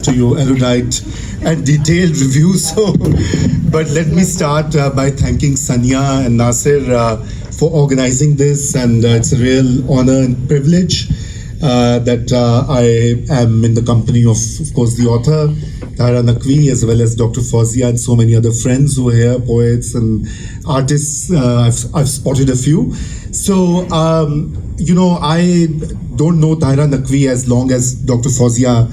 to your erudite and detailed review. So, but let me start by thanking Sanya and Nasir for organizing this, and it's a real honor and privilege that I am in the company of course, the author Tahira Naqvi, as well as Dr. Fawzia and so many other friends who are here, poets and artists. I've spotted a few. So, I don't know Tahira Naqvi as long as Dr. Fawzia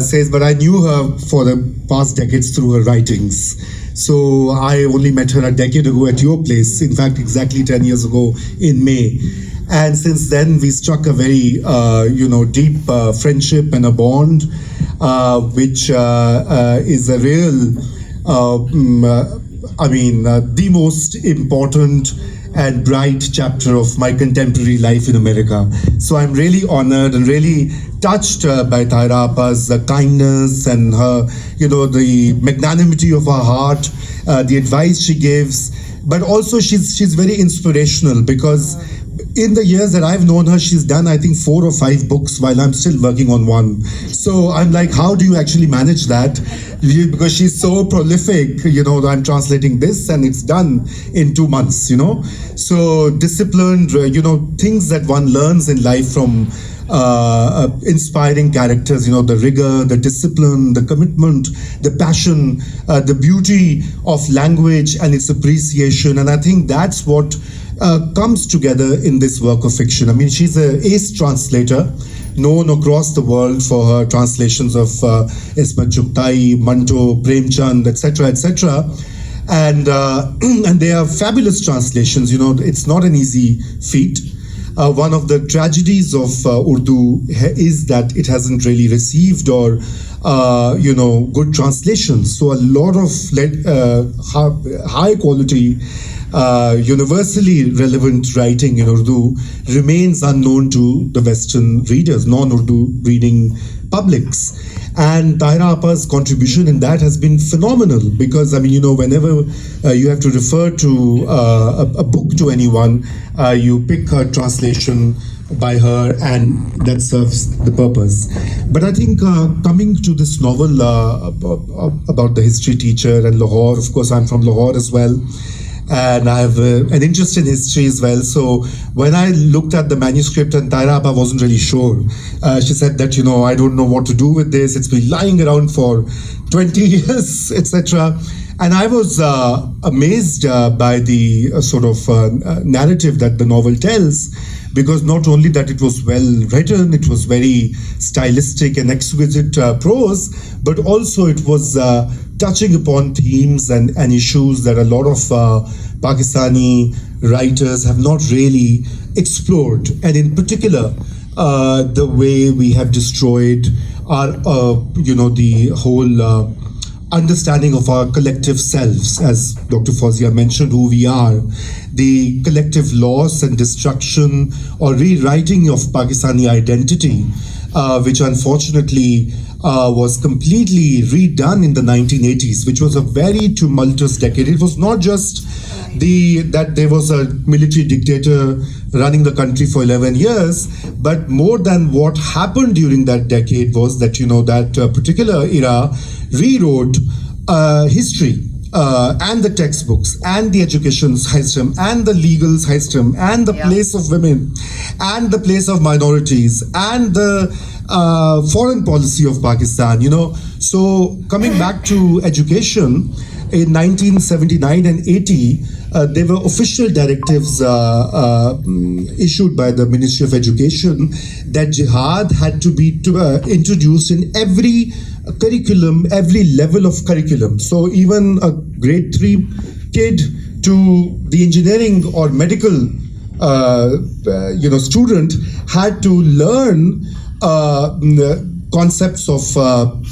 says, but I knew her for the past decades through her writings. So I only met her a decade ago at your place, in fact, exactly 10 years ago in May. And since then, we struck a very, deep friendship and a bond, which is a real, the most important and bright chapter of my contemporary life in America. So I'm really honored and really touched by Tahira Appa's kindness and her, the magnanimity of her heart, the advice she gives. But also she's very inspirational, because in the years that I've known her, she's done, I think, 4 or 5 books while I'm still working on one. So I'm like, how do you actually manage that? Because she's so prolific, I'm translating this and it's done in 2 months, So disciplined, things that one learns in life from inspiring characters, the rigor, the discipline, the commitment, the passion, the beauty of language and its appreciation. And I think that's what comes together in this work of fiction. I mean, she's an ace translator, known across the world for her translations of Ismat Chugtai, Manto, Premchand, etc., etc. And they are fabulous translations. It's not an easy feat. One of the tragedies of Urdu is that it hasn't really received or good translations. So a lot of high quality, universally relevant writing in Urdu remains unknown to the Western readers, non-Urdu reading publics. And Tahira Appa's contribution in that has been phenomenal, because, whenever you have to refer to a book to anyone, you pick her translation by her, and that serves the purpose. But I think coming to this novel about the history teacher and Lahore, of course, I'm from Lahore as well, and I have an interest in history as well. So when I looked at the manuscript, and Tahira Appa wasn't really sure, she said that, I don't know what to do with this. It's been lying around for 20 years, etc. And I was amazed by the sort of narrative that the novel tells, because not only that it was well written, it was very stylistic and exquisite prose, but also it was touching upon themes and issues that a lot of Pakistani writers have not really explored. And in particular, the way we have destroyed our, the whole understanding of our collective selves, as Dr. Fawzia mentioned, who we are, the collective loss and destruction or rewriting of Pakistani identity, which unfortunately was completely redone in the 1980s, which was a very tumultuous decade. It was not just that there was a military dictator running the country for 11 years, but more than what happened during that decade was that, that particular era rewrote history and the textbooks and the education system and the legal system and the place of women and the place of minorities and the foreign policy of Pakistan, So coming back to education, in 1979 and 80, there were official directives issued by the Ministry of Education that jihad had to be introduced in every curriculum, every level of curriculum. So even a grade 3 kid to the engineering or medical student had to learn concepts of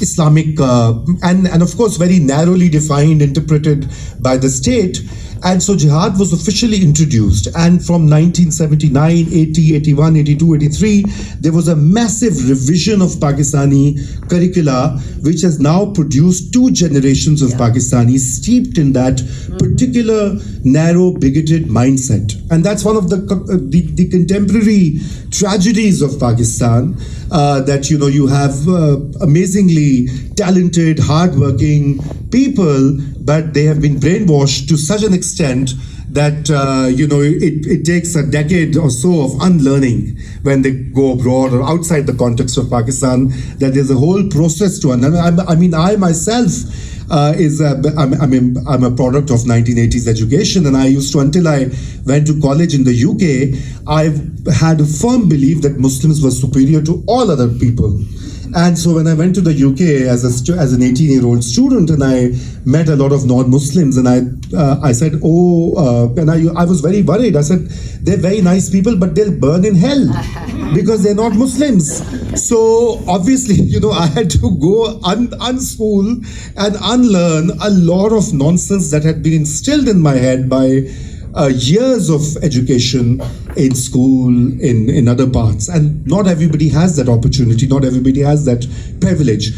Islamic and of course very narrowly defined, interpreted by the state, And so jihad was officially introduced. And from 1979, 80, 81, 82, 83, there was a massive revision of Pakistani curricula, which has now produced two generations of Pakistanis steeped in that particular narrow, bigoted mindset. And that's one of the contemporary tragedies of Pakistan, that, you know, you have amazingly talented, hardworking people, but they have been brainwashed to such an extent that it takes a decade or so of unlearning when they go abroad or outside the context of Pakistan, that there's a whole process to unlearn. I mean, I myself I'm a product of 1980s education, and I used to, until I went to college in the UK, I had a firm belief that Muslims were superior to all other people. And so when I went to the UK as an 18-year-old student, and I met a lot of non-Muslims, and I said, and I was very worried. I said, they're very nice people, but they'll burn in hell because they're not Muslims. So obviously, you know, I had to go unschool and unlearn a lot of nonsense that had been instilled in my head by years of education in school, in other parts. And not everybody has that opportunity, not everybody has that privilege.